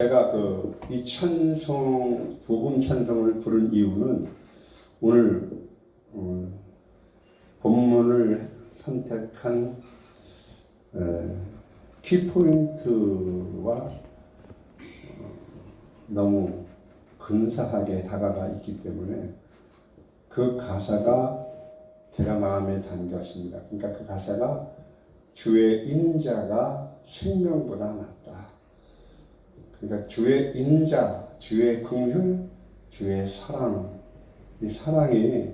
제가 이 찬송, 복음 찬송을 부른 이유는 오늘 본문을 선택한 키포인트와 너무 근사하게 다가가 있기 때문에 그 가사가 제가 마음에 단 것입니다. 그러니까 그 가사가 주의 인자가 생명보다 낫다. 그러니까 주의 인자, 주의 긍휼, 주의 사랑, 이 사랑이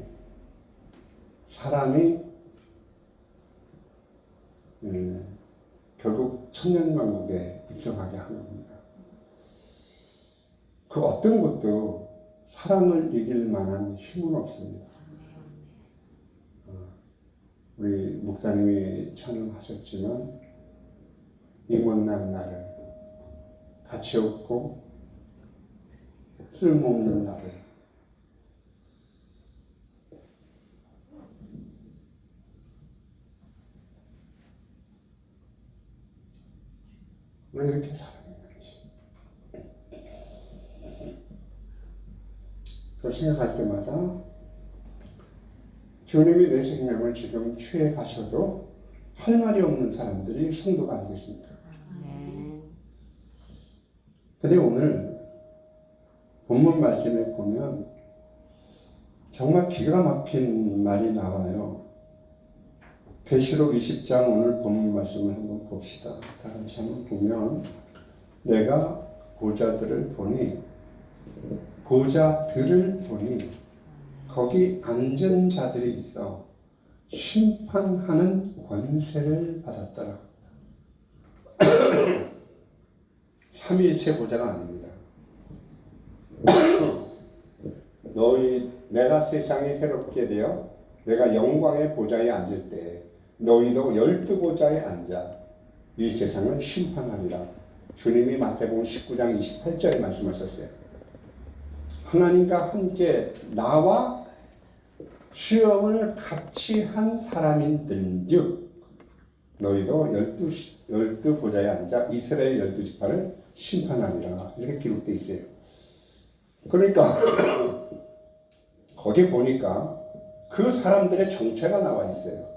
사람이 결국 천년만국에 입성하게 하는 겁니다. 그 어떤 것도 사랑을 이길 만한 힘은 없습니다. 우리 목사님이 찬양하셨지만 이 못난 나를, 가치 없고 쓸모없는 나를 왜 이렇게 사랑했는지 그걸 생각할 때마다 주님이 내 생명을 지금 취해 가셔도 할 말이 없는 사람들이 성도가 아니겠습니까? 근데 오늘 본문 말씀에 보면 정말 기가 막힌 말이 나와요. 계시록 20장 오늘 본문 말씀을 한번 봅시다. 다 같이 한번 보면 내가 보자들을 보니 거기 앉은 자들이 있어 심판하는 권세를 받았더라. 삼위일체 보좌가 아닙니다. 내가 세상이 새롭게 되어 내가 영광의 보좌에 앉을 때 너희도 12보좌에 앉아 이 세상을 심판하리라. 주님이 마태복음 19장 28절에 말씀하셨어요. 하나님과 함께 나와 시험을 같이 한 사람인들즉 너희도 12보좌에 앉아 이스라엘 12지파를 심판하리라. 이렇게 기록되어 있어요. 그러니까 거기 보니까 그 사람들의 정체가 나와 있어요.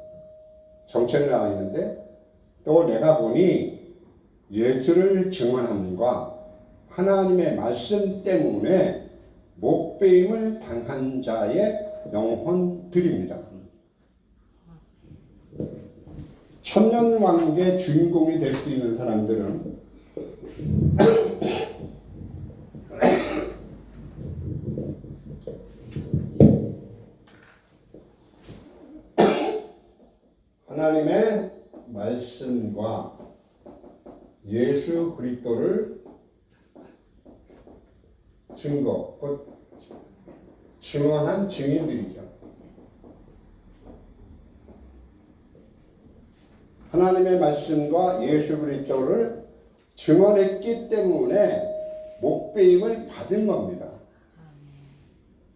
정체가 나와 있는데 또 내가 보니 예수를 증언함과 하나님의 말씀 때문에 목배임을 당한 자의 영혼들입니다. 천년왕국의 주인공이 될 수 있는 사람들은 하나님의 말씀과 예수 그리스도를 증언한 증인들이죠. 하나님의 말씀과 예수 그리스도를 증언했기 때문에 목배임을 받은 겁니다.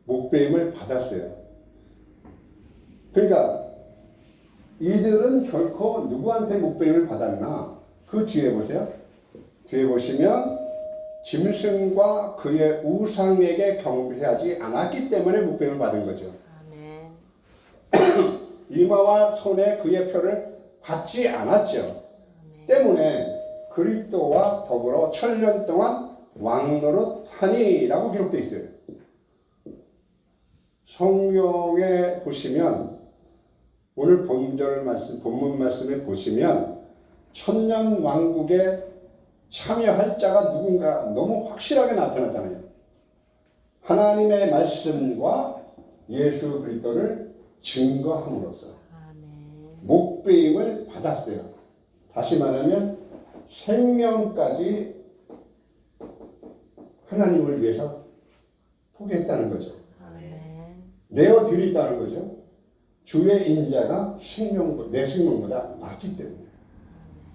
목배임을 받았어요. 그러니까 이들은 결코 누구한테 목배임을 받았나? 그 뒤에 보세요. 뒤에 보시면 짐승과 그의 우상에게 경배하지 않았기 때문에 목배임을 받은 거죠. 아멘. 이마와 손에 그의 표를 받지 않았죠. 아멘. 때문에 그리스도와 더불어 천년 동안 왕노릇하니라고 기록되어 있어요. 성경에 보시면 오늘 본문 말씀에 보시면 천년 왕국에 참여할 자가 누군가 너무 확실하게 나타나잖아요. 하나님의 말씀과 예수 그리스도를 증거함으로써 목배임을 받았어요. 다시 말하면 생명까지 하나님을 위해서 포기했다는 거죠. 내어드렸다는 거죠. 주의 인자가 내 생명보다 낫기 때문에.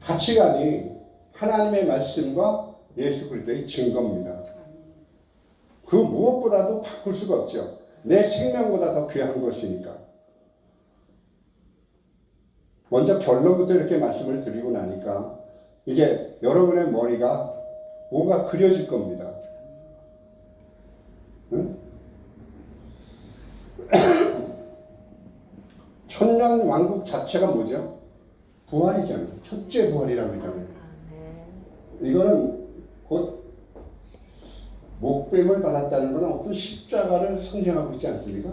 가치관이 하나님의 말씀과 예수 그리스도의 증거입니다. 그 무엇보다도 바꿀 수가 없죠. 내 생명보다 더 귀한 것이니까. 먼저 결론부터 이렇게 말씀을 드리고 나니까 이제 여러분의 머리가 뭐가 그려질 겁니다. 응? 천년 왕국 자체가 뭐죠? 부활이잖아요. 첫째 부활이라고 그러잖아요. 이거는 곧 목뱀을 받았다는 것은 어떤 십자가를 상징하고 있지 않습니까?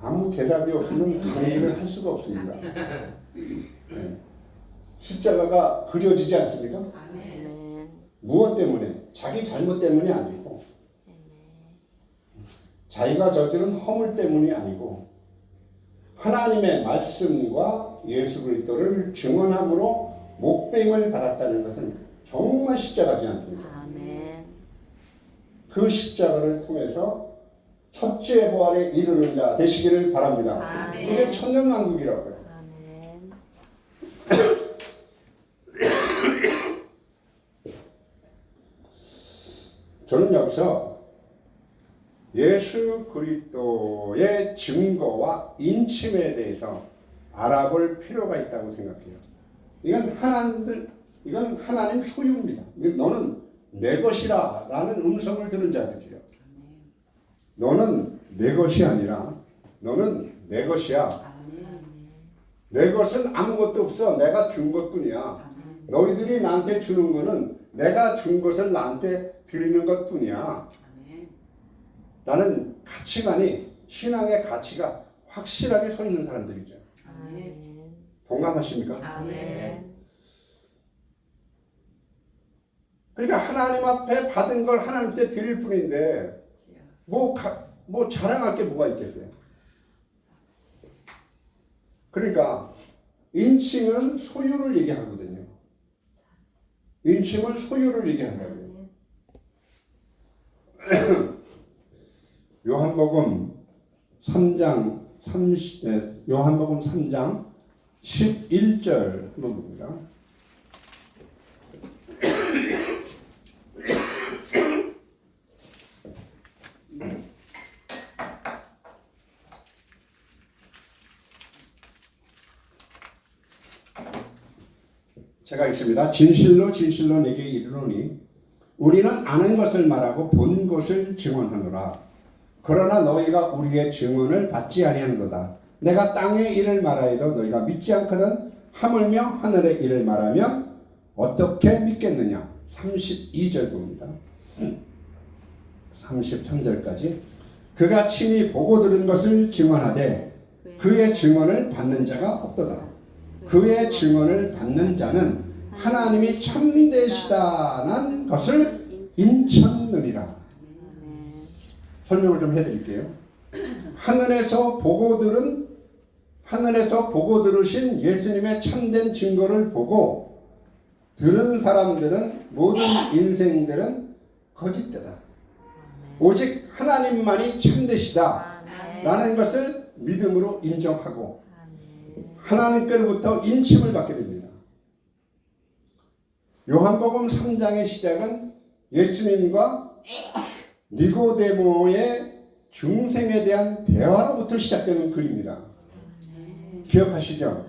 아무 대답이 없으면 강의를 할 수가 없습니다. 네. 십자가가 그려지지 않습니까? 무엇 때문에? 자기 잘못 때문이 아니고 자기가 저지른 허물 때문이 아니고 하나님의 말씀과 예수 그리스도를 증언함으로 목뱀을 받았다는 것은 정말 십자가지 않습니까? 아멘. 그 십자가를 통해서 첫째 부활에 이르는 자 되시기를 바랍니다. 아멘. 그게 천년왕국이라고요. 아멘. 저는 여기서 예수 그리스도의 증거와 인침에 대해서 알아볼 필요가 있다고 생각해요. 이건 하나님 소유입니다. 너는 내 것이라 라는 음성을 들은 자들이요. 너는 내 것이 아니라 너는 내 것이야. 내 것은 아무것도 없어. 내가 준 것뿐이야. 너희들이 나한테 주는 거는 내가 준 것을 나한테 드리는 것뿐이야. 라는 가치관이, 신앙의 가치가 확실하게 서 있는 사람들이죠. 동감하십니까? 아멘. 그러니까 하나님 앞에 받은 걸 하나님께 드릴 뿐인데 뭐 자랑할 게 뭐가 있겠어요? 그러니까 인침은 소유를 얘기하거든요. 인침은 소유를 얘기한다고요. 요한복음 3장 11절 한번 봅니다. 제가 읽습니다. 진실로 진실로 내게 이르노니 우리는 아는 것을 말하고 본 것을 증언하노라. 그러나 너희가 우리의 증언을 받지 아니하는도다. 내가 땅의 일을 말하여도 너희가 믿지 않거든. 하물며 하늘의 일을 말하면 어떻게 믿겠느냐. 32절 봅니다. 33절까지. 그가 친히 보고 들은 것을 증언하되 그의 증언을 받는 자가 없도다. 그의 증언을 받는 자는 하나님이 참되시다는 것을 인쳤느니라. 설명을 좀 해드릴게요. 하늘에서 보고 들으신 예수님의 참된 증거를 보고 들은 사람들은, 모든 인생들은 거짓되다. 오직 하나님만이 참되시다 라는 것을 믿음으로 인정하고 하나님께로부터 인침을 받게 됩니다. 요한복음 3장의 시작은 예수님과 니고데모의 중생에 대한 대화로부터 시작되는 글입니다. 기억하시죠?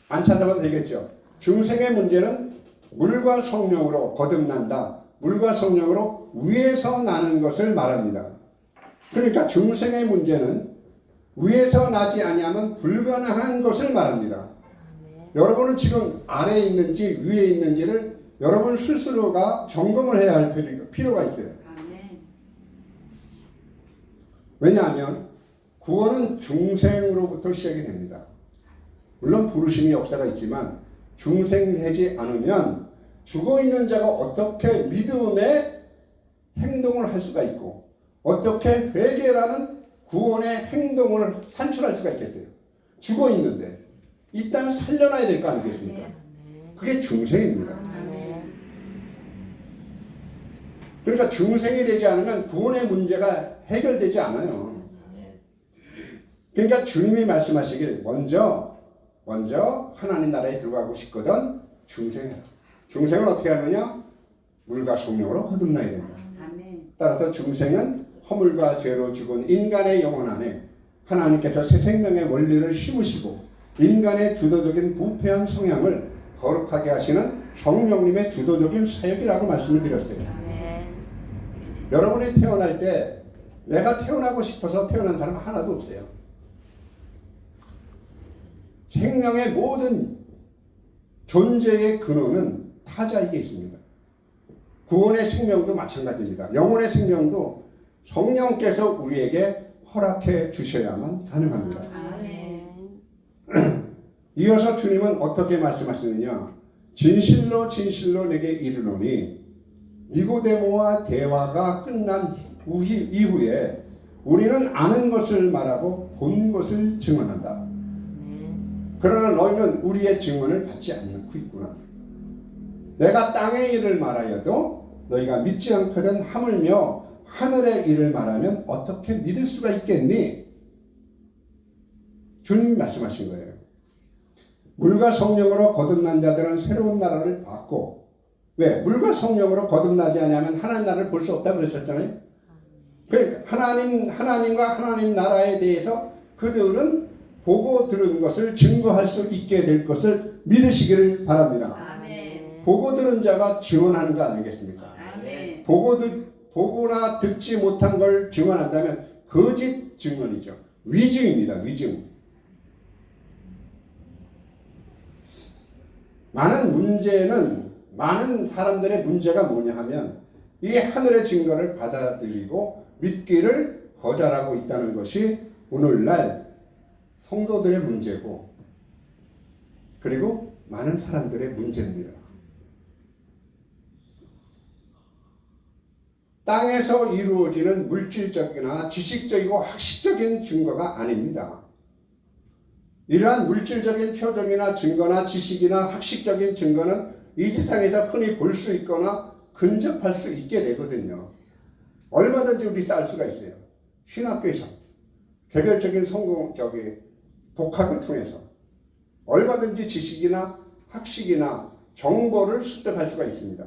안 찾아봐도 되겠죠? 중생의 문제는 물과 성령으로 거듭난다. 물과 성령으로 위에서 나는 것을 말합니다. 그러니까 중생의 문제는 위에서 나지 아니하면 불가능한 것을 말합니다. 여러분은 지금 아래에 있는지 위에 있는지를 여러분 스스로가 점검을 해야 할 필요가 있어요. 왜냐하면 구원은 중생으로부터 시작이 됩니다. 물론 부르심의 역사가 있지만 중생되지 않으면 죽어있는 자가 어떻게 믿음의 행동을 할 수가 있고 어떻게 회개라는 구원의 행동을 산출할 수가 있겠어요. 죽어있는데 이 땅 살려놔야 될 거 아니겠습니까? 그게 중생입니다. 그러니까 중생이 되지 않으면 구원의 문제가 해결되지 않아요. 그러니까 주님이 말씀하시길 먼저 하나님 나라에 들어가고 싶거든 중생해라. 중생을 어떻게 하느냐? 물과 성령으로 거듭나야 된다. 따라서 중생은 허물과 죄로 죽은 인간의 영혼 안에 하나님께서 새 생명의 원리를 심으시고 인간의 주도적인 부패한 성향을 거룩하게 하시는 성령님의 주도적인 사역이라고 말씀을 드렸어요. 여러분이 태어날 때 내가 태어나고 싶어서 태어난 사람 하나도 없어요. 생명의 모든 존재의 근원은 타자에게 있습니다. 구원의 생명도 마찬가지입니다. 영혼의 생명도 성령께서 우리에게 허락해 주셔야만 가능합니다. 이어서 주님은 어떻게 말씀하시느냐? 진실로 진실로 내게 이르노니 니고데모와 대화가 끝난 이후에 우리는 아는 것을 말하고 본 것을 증언한다. 그러나 너희는 우리의 증언을 받지 않고 있구나. 내가 땅의 일을 말하여도 너희가 믿지 않거든. 하물며 하늘의 일을 말하면 어떻게 믿을 수가 있겠니? 주님이 말씀하신 거예요. 물과 성령으로 거듭난 자들은 새로운 나라를 받고, 왜? 물과 성령으로 거듭나지 않으면 하나님 나라를 볼 수 없다고 그러셨잖아요. 하나님과 하나님 나라에 대해서 그들은 보고 들은 것을 증거할 수 있게 될 것을 믿으시기를 바랍니다. 아멘. 보고 들은 자가 증언하는 거 아니겠습니까? 아멘. 보거나 듣지 못한 걸 증언한다면 거짓 증언이죠. 위증입니다. 위증. 많은 사람들의 문제가 뭐냐 하면 이 하늘의 증거를 받아들이고 믿기를 거절하고 있다는 것이 오늘날 성도들의 문제고, 그리고 많은 사람들의 문제입니다. 땅에서 이루어지는 물질적이나 지식적이고 학식적인 증거가 아닙니다. 이러한 물질적인 표정이나 증거나 지식이나 학식적인 증거는 이 세상에서 흔히 볼 수 있거나 근접할 수 있게 되거든요. 얼마든지 우리 쌓을 수가 있어요. 신학교에서 개별적인 독학을 통해서 얼마든지 지식이나 학식이나 정보를 습득할 수가 있습니다.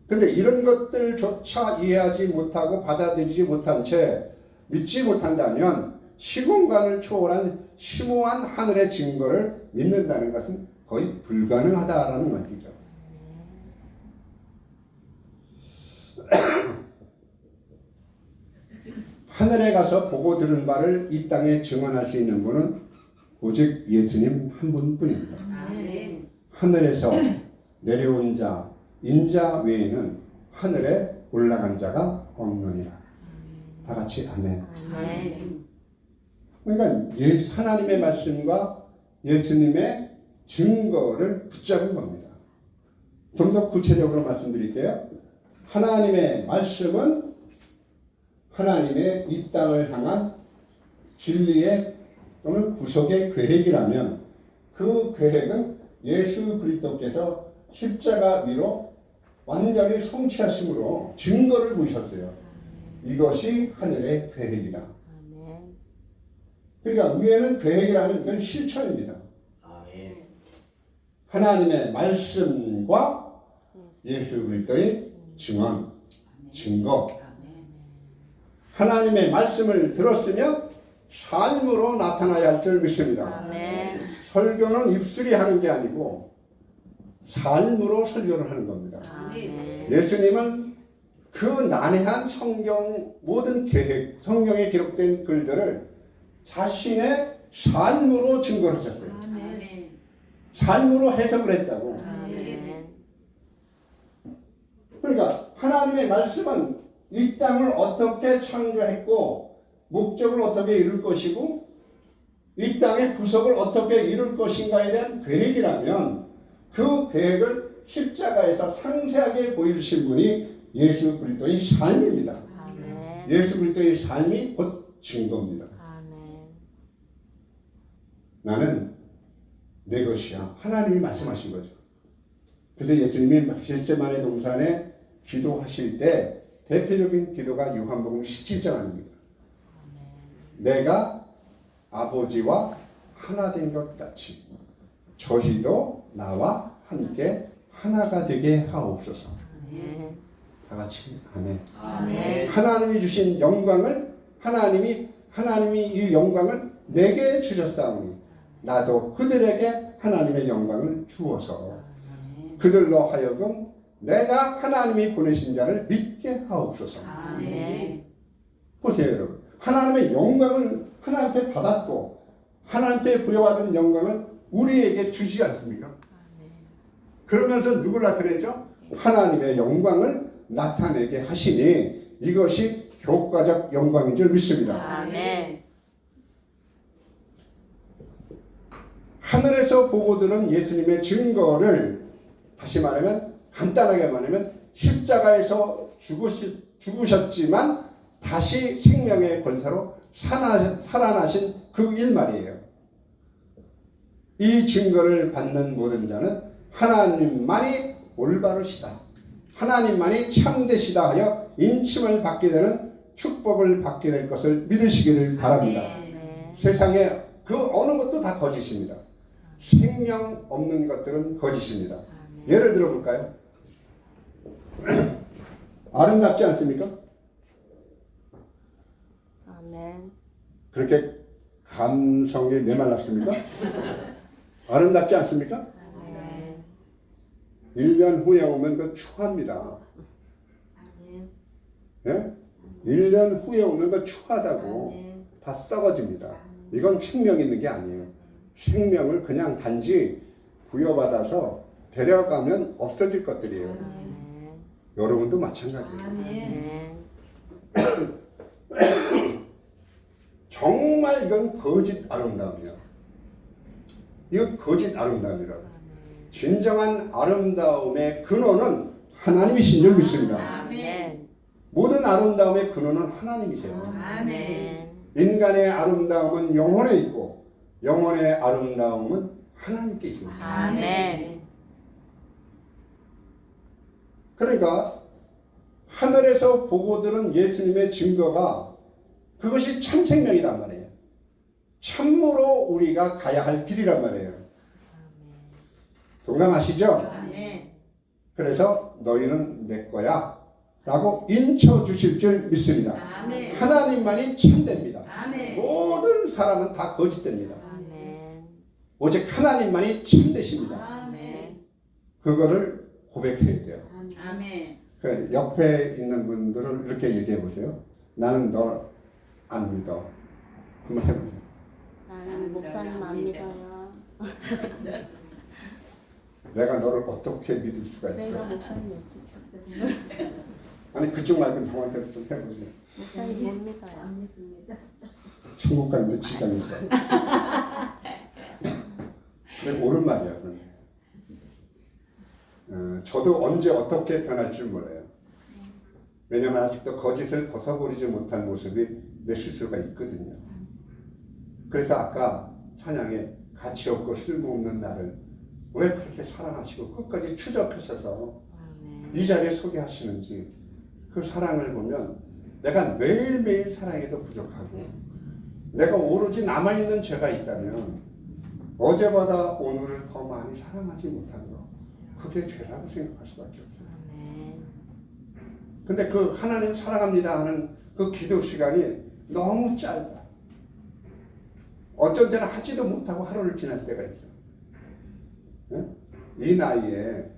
그런데 이런 것들조차 이해하지 못하고 받아들이지 못한 채 믿지 못한다면 시공간을 초월한 심오한 하늘의 증거를 믿는다는 것은 거의 불가능하다라는 말이죠. 하늘에 가서 보고 들은 바를 이 땅에 증언할 수 있는 분은 오직 예수님 한 분뿐입니다. 아멘. 하늘에서 내려온 자, 인자 외에는 하늘에 올라간 자가 없느니라. 다 같이 아멘. 아멘. 그러니까 하나님의 말씀과 예수님의 증거를 붙잡은 겁니다. 좀 더 구체적으로 말씀드릴게요. 하나님의 말씀은 하나님의 이 땅을 향한 진리의 또는 구속의 계획이라면 그 계획은 예수 그리스도께서 십자가 위로 완전히 성취하심으로 증거를 보이셨어요. 이것이 하늘의 계획이다. 그러니까 위에는 계획이라면 이건 실천입니다. 아멘. 하나님의 말씀과 예수 그리스도의 증언, 증거. 하나님의 말씀을 들었으면 삶으로 나타나야 할 줄 믿습니다. 아멘. 설교는 입술이 하는 게 아니고 삶으로 설교를 하는 겁니다. 아멘. 예수님은 그 난해한 성경 모든 계획, 성경에 기록된 글들을 자신의 삶으로 증거를 하셨어요. 아멘. 삶으로 해석을 했다고. 아멘. 그러니까 하나님의 말씀은 이 땅을 어떻게 창조했고 목적을 어떻게 이룰 것이고 이 땅의 구속을 어떻게 이룰 것인가에 대한 계획이라면 그 계획을 십자가에서 상세하게 보여주신 분이 예수 그리스도의 삶입니다. 아멘. 예수 그리스도의 삶이 곧 증거입니다. 아멘. 나는 내 것이야. 하나님이 말씀하신 거죠. 그래서 예수님이 겟세마네 동산에 기도하실 때 대표적인 기도가 요한복음 17장 아닙니까? 내가 아버지와 하나 된 것 같이 저희도 나와 함께 하나가 되게 하옵소서. 아멘. 다 같이 아멘. 아멘. 하나님이 주신 영광을 하나님이 이 영광을 내게 주셨사오니 나도 그들에게 하나님의 영광을 주어서 그들로 하여금 내가 하나님이 보내신 자를 믿게 하옵소서. 아멘. 보세요, 여러분. 하나님의 영광을 하나님께 받았고 하나님께 부여받은 영광을 우리에게 주지 않습니까? 그러면서 누굴 나타내죠? 하나님의 영광을 나타내게 하시니 이것이 효과적 영광인 줄 믿습니다. 아멘. 하늘에서 보고 들은 예수님의 증거를 다시 말하면 간단하게 말하면 십자가에서 죽으셨지만 다시 생명의 권세로 살아나신 그 일 말이에요. 이 증거를 받는 모든 자는 하나님만이 올바르시다, 하나님만이 참되시다 하여 인침을 받게 되는 축복을 받게 될 것을 믿으시기를 바랍니다. 아멘. 세상에 그 어느 것도 다 거짓입니다. 생명 없는 것들은 거짓입니다. 예를 들어 볼까요? 아름답지 않습니까? 아멘. 그렇게 감성에 메말랐습니까? 아름답지 않습니까? 아멘. 1년 후에 오면 그 추합니다. 아멘. 예? 1년 후에 오면 그 추하다고 아멘. 다 썩어집니다. 이건 생명 있는 게 아니에요. 생명을 그냥 단지 부여받아서 데려가면 없어질 것들이에요. 아멘. 여러분도 마찬가지예요. 아멘. 정말 이건 거짓 아름다움이야. 이거 거짓 아름다움이라고. 진정한 아름다움의 근원은 하나님이신 줄 믿습니다. 아멘. 모든 아름다움의 근원은 하나님이세요. 아멘. 인간의 아름다움은 영혼에 있고 영혼의 아름다움은 하나님께 있습니다. 아멘. 그러니까 하늘에서 보고 들은 예수님의 증거가 그것이 참 생명이란 말이에요. 참으로 우리가 가야 할 길이란 말이에요. 동감하시죠? 아멘. 그래서 너희는 내 거야 라고 인쳐 주실 줄 믿습니다. 아멘. 하나님만이 참됩니다. 아멘. 모든 사람은 다 거짓됩니다. 아멘. 오직 하나님만이 참되십니다. 아멘. 그거를 고백해야 돼요. 아멘. 그 옆에 있는 분들을 이렇게 얘기해 보세요. 나는 널 안 믿어. 한번 해보세요. 나는 목사님 안 믿어요. 내가 너를 어떻게 믿을 수가 내가 있어? 목사님 어떻게? 아니 그쪽 말고 형한테 좀 해보세요. 목사님 못 믿어요. 안 믿습니다. 천국 가는데 지장이 있어. 근데 옳은 말이야. 그런데. 저도 언제 어떻게 변할 줄 몰라요. 왜냐하면 아직도 거짓을 벗어버리지 못한 모습이 내 스스로가 있거든요. 그래서 아까 찬양에 가치 없고 쓸모없는 나를 왜 그렇게 사랑하시고 끝까지 추적하셔서 이 자리에 서게 하시는지 그 사랑을 보면 내가 매일매일 사랑해도 부족하고 내가 오로지 남아있는 죄가 있다면 어제보다 오늘을 더 많이 사랑하지 못한 거 그게 죄라고 생각할 수밖에 없어요. 근데 그 하나님 사랑합니다 하는 그 기도 시간이 너무 짧아. 어쩐 때는 하지도 못하고 하루를 지날 때가 있어. 응? 이 나이에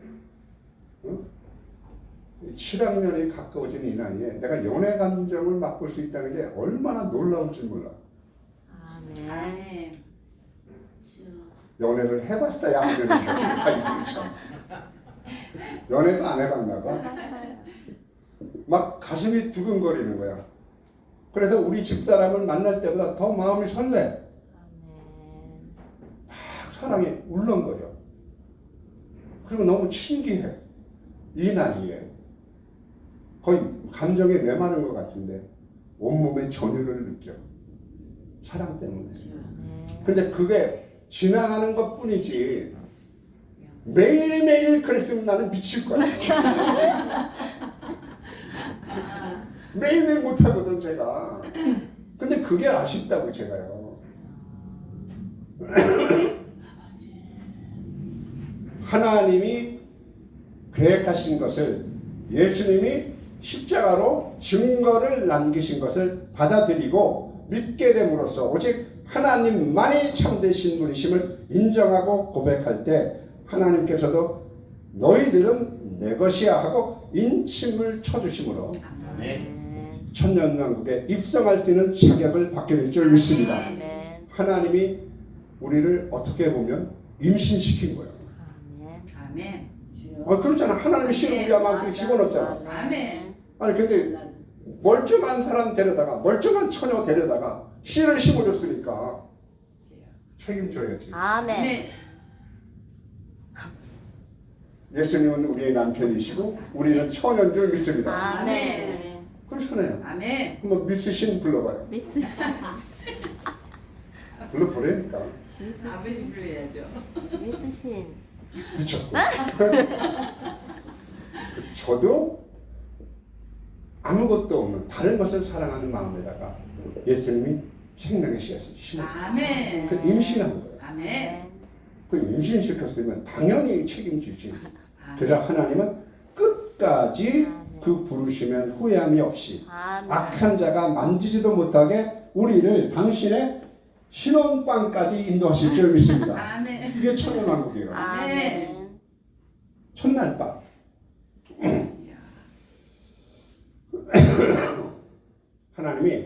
7학년이 가까워진 이 나이에 내가 연애 감정을 맛볼 수 있다는 게 얼마나 놀라운지 몰라. 아멘. 연애를 해봤어야 하는 경우가 있죠. 연애도 안 해봤나 봐. 막 가슴이 두근거리는 거야. 그래서 우리 집사람을 만날 때보다 더 마음이 설레. 막 사랑이 울렁거려. 그리고 너무 신기해. 이 나이에. 거의 감정에 메마른 것 같은데 온몸에 전율을 느껴. 사랑 때문에. 근데 그게 지나가는 것 뿐이지 매일매일 그랬으면 나는 미칠 거야. 매일매일 못하거든 제가. 근데 그게 아쉽다고 제가요. 하나님이 계획하신 것을 예수님이 십자가로 증거를 남기신 것을 받아들이고 믿게 됨으로써 오직 하나님만이 참되신 분이심을 인정하고 고백할 때 하나님께서도 너희들은 내 것이야 하고 인침을 쳐주심으로 아멘. 천년왕국에 입성할 수 있는 자격을 받게 될 줄 믿습니다. 아멘. 하나님이 우리를 어떻게 보면 임신시킨 거예요. 아멘. 아멘. 그렇잖아. 하나님이 씨를 우리 마음속에 집어넣었잖아. 아멘. 아니 근데 멀쩡한 사람 데려다가 멀쩡한 처녀 데려다가 씨를 심어줬으니까 책임져야지. 아멘. 네. 예수님은 우리의 남편이시고 우리는 처녀인 줄 믿습니다. 아멘. 그렇잖아요. 아멘. 한번 미스신 불러봐요. 미스신. 불러보라니까. 아버지 불러야죠. 미스신. 미쳤고. 저도 아무것도 없는 다른 것을 사랑하는 마음에다가 예수님이 생명의 씨앗을 심어. 아멘. 그 임신한 거예요. 아멘. 그 임신시켰으면 당연히 책임지지. 그래서 하나님은 끝까지 그 부르시면 후회함이 없이 아멘. 악한 자가 만지지도 못하게 우리를 당신의 신혼방까지 인도하실 줄 믿습니다. 아멘. 그게 천년왕국이에요. 아멘. 첫날밤 하나님이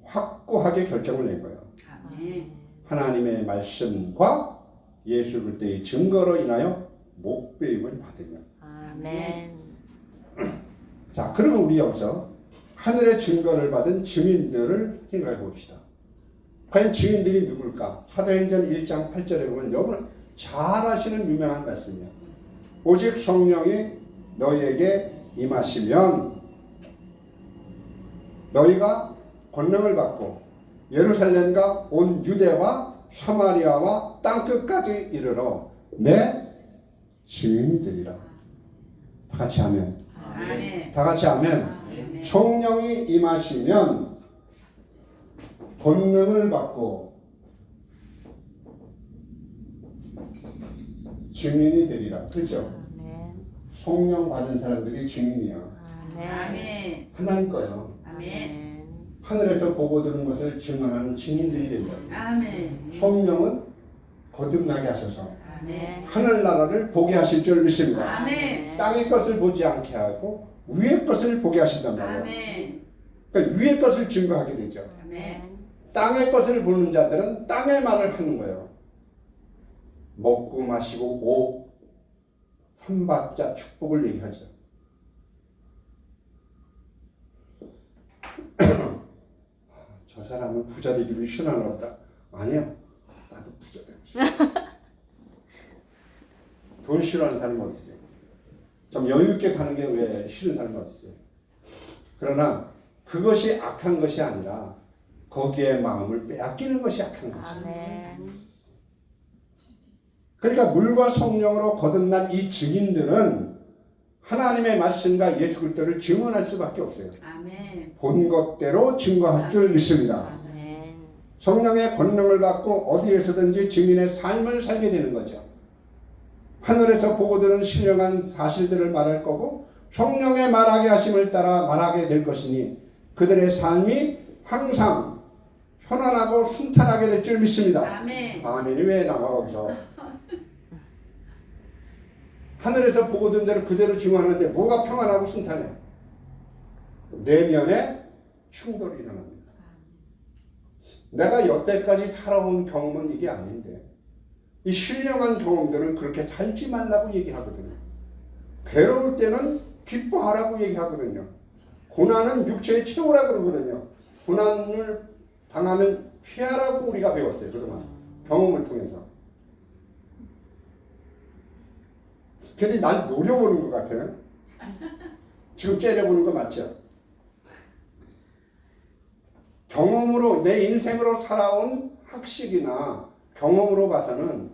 확고하게 결정을 낸 거예요. 아멘. 하나님의 말씀과 예수 그리스도의 증거로 인하여 목배임을 받으면. 아멘. 자, 그러면 우리 여기서 하늘의 증거를 받은 증인들을 생각해 봅시다. 과연 증인들이 누굴까? 사도행전 1장 8절에 보면 여러분 잘 아시는 유명한 말씀이에요. 오직 성령이 너희에게 임하시면 너희가 권능을 받고 예루살렘과 온 유대와 사마리아와 땅끝까지 이르러 내 증인이 되리라. 다 같이 하면. 아멘. 다 같이 하면. 아멘. 성령이 임하시면 권능을 받고 증인이 되리라. 그렇죠? 아멘. 성령 받은 사람들이 증인이야. 아멘. 아멘. 하나님 거예요. 아멘. 하늘에서 보고 들은 것을 증언하는 증인들이 된다. 아멘. 성령은 거듭나게 하셔서 아멘. 하늘나라를 보게 하실 줄 믿습니다. 아멘. 땅의 것을 보지 않게 하고 위의 것을 보게 하신단 말이에요. 아멘. 그러니까 위의 것을 증거하게 되죠. 아멘. 땅의 것을 보는 자들은 땅의 말을 하는 거예요. 먹고 마시고 오 삼박자 축복을 얘기하죠. 저 사람은 부자 되기로 희망하나 보다. 아니야. 나도 부자 되고 싶어. 돈 싫어하는 사람이 어디 있어요? 좀 여유 있게 사는 게 왜 싫은 사람이 어디 있어요? 그러나 그것이 악한 것이 아니라 거기에 마음을 빼앗기는 것이 악한 것이에요. 아멘. 그러니까 물과 성령으로 거듭난 이 증인들은 하나님의 말씀과 예수 그리스도를 증언할 수밖에 없어요. 아멘. 본 것대로 증거할 줄 믿습니다. 아멘. 성령의 권능을 받고 어디에서든지 증인의 삶을 살게 되는 거죠. 하늘에서 보고 들은 신령한 사실들을 말할 거고 성령의 말하게 하심을 따라 말하게 될 것이니 그들의 삶이 항상 편안하고 순탄하게 될 줄 믿습니다. 아멘. 아멘이 왜 나와 거기서? 하늘에서 보고 든 대로 그대로 증언하는데 뭐가 평안하고 순탄해? 내면에 충돌이 일어납니다. 내가 여태까지 살아온 경험은 이게 아닌데 이 신령한 경험들은 그렇게 살지 말라고 얘기하거든요. 괴로울 때는 기뻐하라고 얘기하거든요. 고난은 육체의 최후라고 그러거든요. 고난을 당하면 피하라고 우리가 배웠어요. 그동안 경험을 통해서. 근데 날 노려보는 것 같아요. 지금 째려보는 거 맞죠? 경험으로 내 인생으로 살아온 학식이나 경험으로 봐서는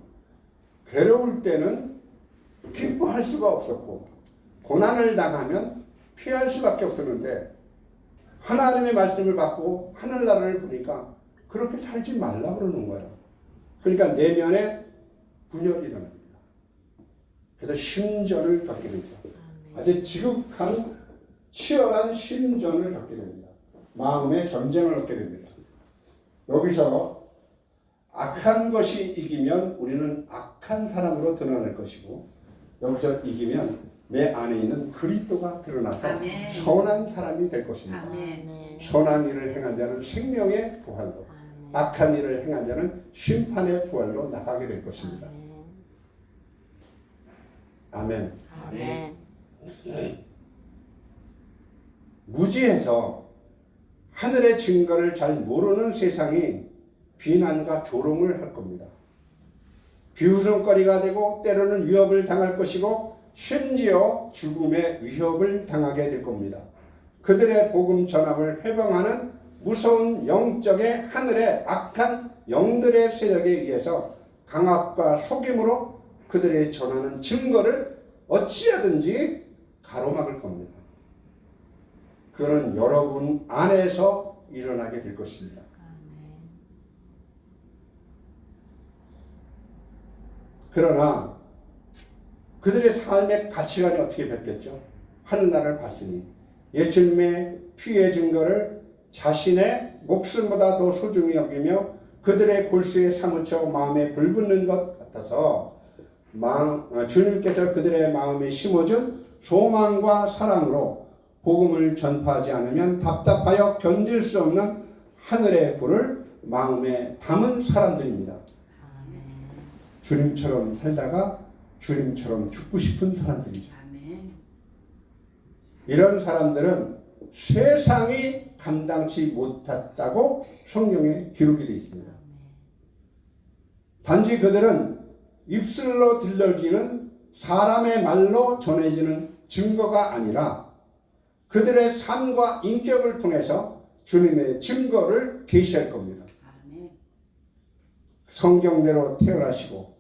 괴로울 때는 기뻐할 수가 없었고 고난을 당하면 피할 수밖에 없었는데 하나님의 말씀을 받고 하늘나라를 보니까 그렇게 살지 말라 그러는 거예요. 그러니까 내면에 분열이 일어납니다. 그래서 심전을 겪게 되죠. 아주 지극한 치열한 심전을 겪게 됩니다. 마음의 전쟁을 얻게 됩니다. 여기서 악한 것이 이기면 우리는 악한 사람으로 드러날 것이고 여기서 이기면 내 안에 있는 그리스도가 드러나서 아멘. 선한 사람이 될 것입니다. 아멘. 선한 일을 행한 자는 생명의 부활로, 악한 일을 행한 자는 심판의 부활로 나가게 될 것입니다. 아멘. 아멘. 무지해서 하늘의 증거를 잘 모르는 세상이 비난과 조롱을 할 겁니다. 비웃음거리가 되고 때로는 위협을 당할 것이고 심지어 죽음의 위협을 당하게 될 겁니다. 그들의 복음 전합을 해방하는 무서운 영적의 하늘의 악한 영들의 세력에 의해서 강압과 속임으로 그들의 전하는 증거를 어찌하든지 가로막을 겁니다. 그거는 여러분 안에서 일어나게 될 것입니다. 그러나 그들의 삶의 가치관이 어떻게 바뀌었죠? 하늘나라를 봤으니 예수님의 피의 증거를 자신의 목숨보다 더 소중히 여기며 그들의 골수에 사무쳐 마음에 불붙는 것 같아서 주님께서 그들의 마음에 심어준 소망과 사랑으로 복음을 전파하지 않으면 답답하여 견딜 수 없는 하늘의 불을 마음에 담은 사람들입니다. 주님처럼 살다가 주님처럼 죽고 싶은 사람들이죠. 아멘. 이런 사람들은 세상이 감당치 못했다고 성경에 기록이 되어 있습니다. 단지 그들은 입술로 들려지는 사람의 말로 전해지는 증거가 아니라 그들의 삶과 인격을 통해서 주님의 증거를 계시할 겁니다. 아멘. 성경대로 태어나시고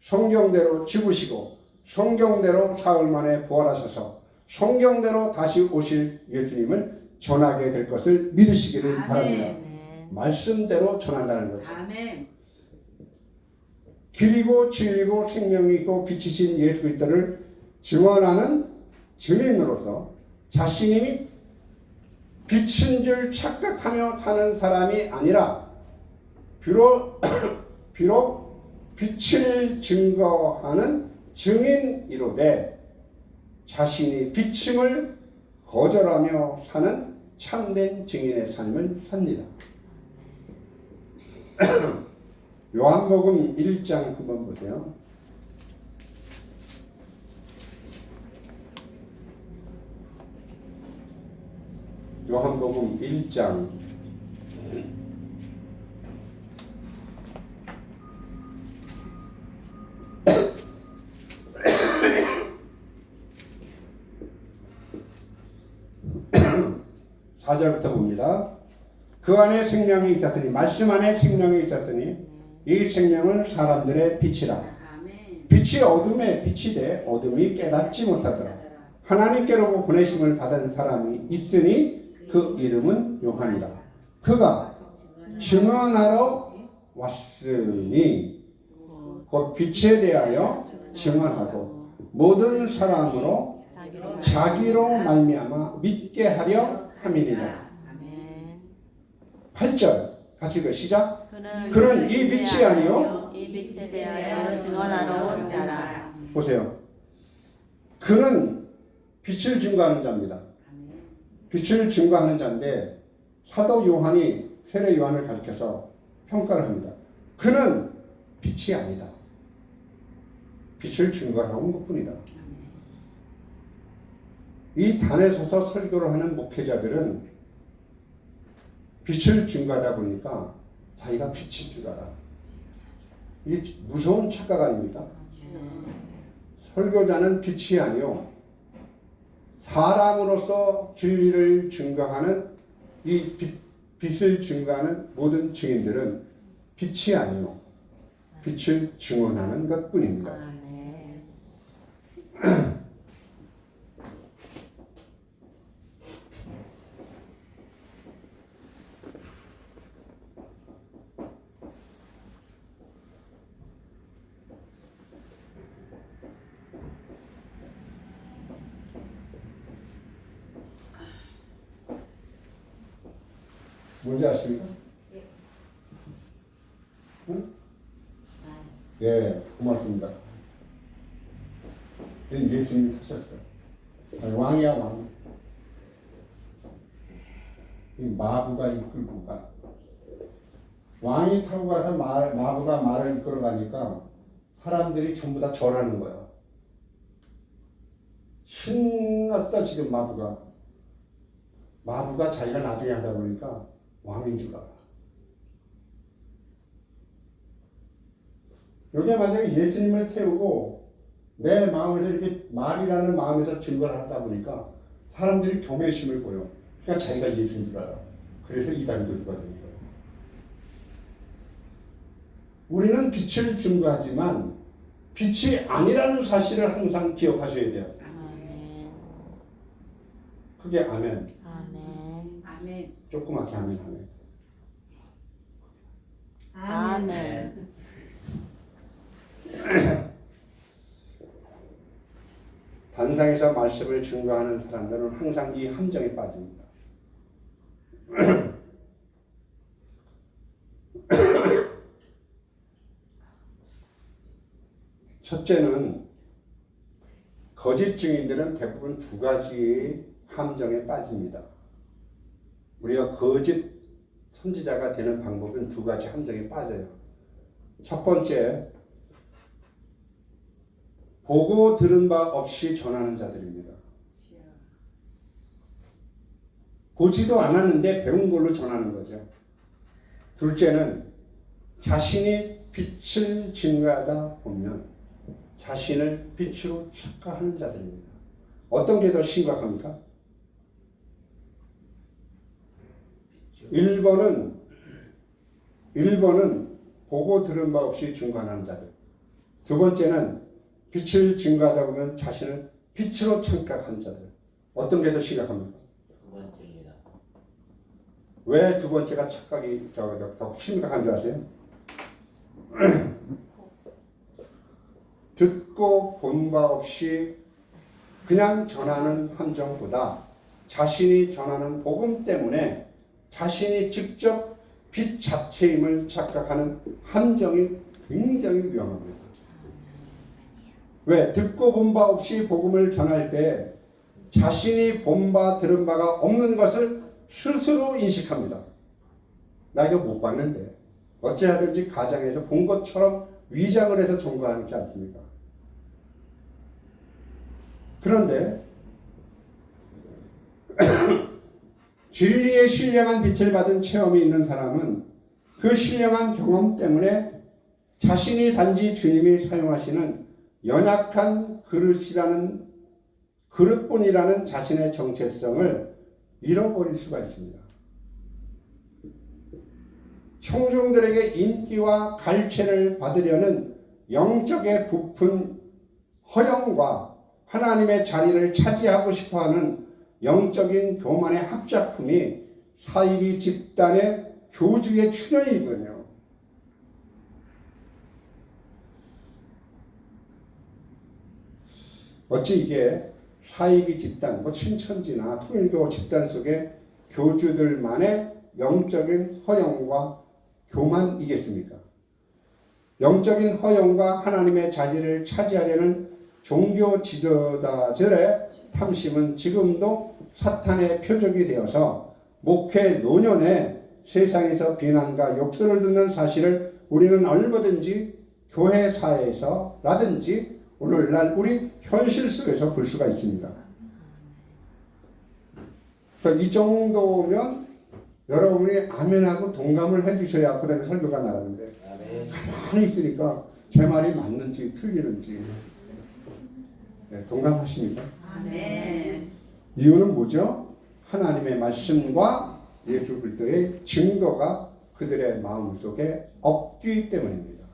성경대로 죽으시고 성경대로 사흘 만에 부활하셔서 성경대로 다시 오실 예수님을 전하게 될 것을 믿으시기를 아멘. 바랍니다. 말씀대로 전한다는 거죠. 아멘. 길이고 진리고 생명이 있고 빛이신 예수 그리스도를 증언하는 증인으로서 자신이 빛인 줄 착각하며 사는 사람이 아니라 비록 빛을 증거하는 증인이로되 자신이 비침을 거절하며 사는 참된 증인의 삶을 삽니다. 요한복음 1장 한번 보세요. 요한복음 1장 4절부터 봅니다. 그 안에 생명이 있었으니 말씀 안에 생명이 있었으니 이 생명은 사람들의 빛이라. 아멘. 빛이 어둠에 빛이 돼 어둠이 깨닫지 못하더라. 하나님께로 보내심을 받은 사람이 있으니 그 이름은 요한이라. 그가 증언하러 왔으니 곧 빛에 대하여 증언하고 모든 사람으로 자기로 말미암아 믿게 하려 함이니라. 아멘. 8절 같이 읽어 시작. 그는 이 빛이 아니요 이 빛에 대하여 증언하러 온 자라. 보세요. 그는 빛을 증거하는 자입니다. 빛을 증거하는 자인데 사도 요한이 세례 요한을 가리켜서 평가를 합니다. 그는 빛이 아니다. 빛을 증거하러 온 것뿐이다. 이 단에 서서 설교를 하는 목회자들은 빛을 증거하다 보니까 자기가 빛인 줄 알아. 이게 무서운 착각 아닙니까? 설교자는 빛이 아니요 사람으로서 진리를 증거하는 이 빛을 증거하는 모든 증인들은 빛이 아니요 빛을 증언하는 것뿐입니다. 뭔지 아십니까? 응? 예, 고맙습니다. 예수님이 타셨어요. 왕이야 왕. 이 마부가 이끌고 가. 왕이 타고 가서 마부가 말을 이끌어 가니까 사람들이 전부 다 절하는 거야. 신났어 지금 마부가. 마부가 자기가 나중에 하다 보니까 왕인 줄 알아. 여기에 만약에 예수님을 태우고 내 마음에서 이렇게 말이라는 마음에서 증거를 하다 보니까 사람들이 경외심을 보여. 그러니까 자기가 예수인 줄 알아. 그래서 이단교주가 되는 거예요. 우리는 빛을 증거하지만 빛이 아니라는 사실을 항상 기억하셔야 돼요. 아멘. 그게 아멘. 아멘. 아멘. 조그맣게 아멘 하네. 아멘. 단상에서 말씀을 증거하는 사람들은 항상 이 함정에 빠집니다. 첫째는 거짓 증인들은 대부분 두 가지의 함정에 빠집니다. 우리가 거짓 선지자가 되는 방법은 두 가지 함정에 빠져요. 첫 번째, 보고 들은 바 없이 전하는 자들입니다. 보지도 않았는데 배운 걸로 전하는 거죠. 둘째는 자신이 빛을 증거하다 보면 자신을 빛으로 착각하는 자들입니다. 어떤 게 더 심각합니까? 1번은 보고 들은 바 없이 증거하는 자들. 두 번째는 빛을 증거하다 보면 자신을 빛으로 착각하는 자들. 어떤 게 더 심각합니까? 두 번째입니다. 왜 두 번째가 착각이 더 심각한 줄 아세요? 듣고 본 바 없이 그냥 전하는 함정보다 자신이 전하는 복음 때문에 자신이 직접 빛 자체임을 착각하는 함정이 굉장히 위험합니다. 왜? 듣고 본 바 없이 복음을 전할 때 자신이 본 바 들은 바가 없는 것을 스스로 인식합니다. 나 이거 못 봤는데 어찌하든지 가정에서 본 것처럼 위장을 해서 전가하지 않습니까? 그런데 진리의 신령한 빛을 받은 체험이 있는 사람은 그 신령한 경험 때문에 자신이 단지 주님이 사용하시는 연약한 그릇뿐이라는 자신의 정체성을 잃어버릴 수가 있습니다. 청중들에게 인기와 갈채를 받으려는 영적의 부푼 허영과 하나님의 자리를 차지하고 싶어하는 영적인 교만의 합작품이 사이비 집단의 교주의 출현이거든요. 어찌 이게 사이비 집단, 신천지나 통일교 집단 속의 교주들만의 영적인 허영과 교만이겠습니까? 영적인 허영과 하나님의 자리를 차지하려는 종교 지도자들의 탐심은 지금도 사탄의 표적이 되어서 목회 노년에 세상에서 비난과 욕설을 듣는 사실을 우리는 얼마든지 교회사에서라든지 오늘날 우리 현실 속에서 볼 수가 있습니다. 이 정도면 여러분이 아멘하고 동감을 해주셔야 그 다음에 설교가 나가는데 가만히 있으니까 제 말이 맞는지 틀리는지 동감하십니까? 아멘. 이유는 뭐죠? 하나님의 말씀과 예수 그리스도의 증거가 그들의 마음속에 없기 때문입니다.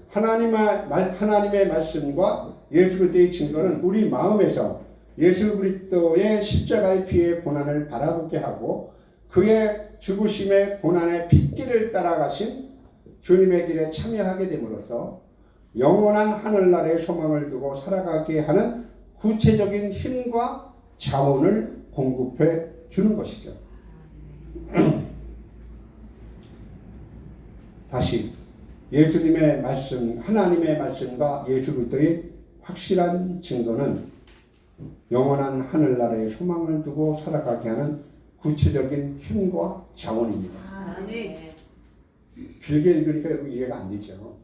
하나님의 말씀과 예수 그리스도의 증거는 우리 마음에서 예수 그리스도의 십자가의 피의 고난을 바라보게 하고 그의 죽으심의 고난의 핏길을 따라가신 주님의 길에 참여하게 됨으로써 영원한 하늘나라의 소망을 두고 살아가게 하는 구체적인 힘과 자원을 공급해 주는 것이죠. 다시 예수님의 말씀, 하나님의 말씀과 예수 그리스도의 확실한 증거는 영원한 하늘나라의 소망을 두고 살아가게 하는 구체적인 힘과 자원입니다. 아멘. 길게 읽으니까 여러분 이해가 안 되죠.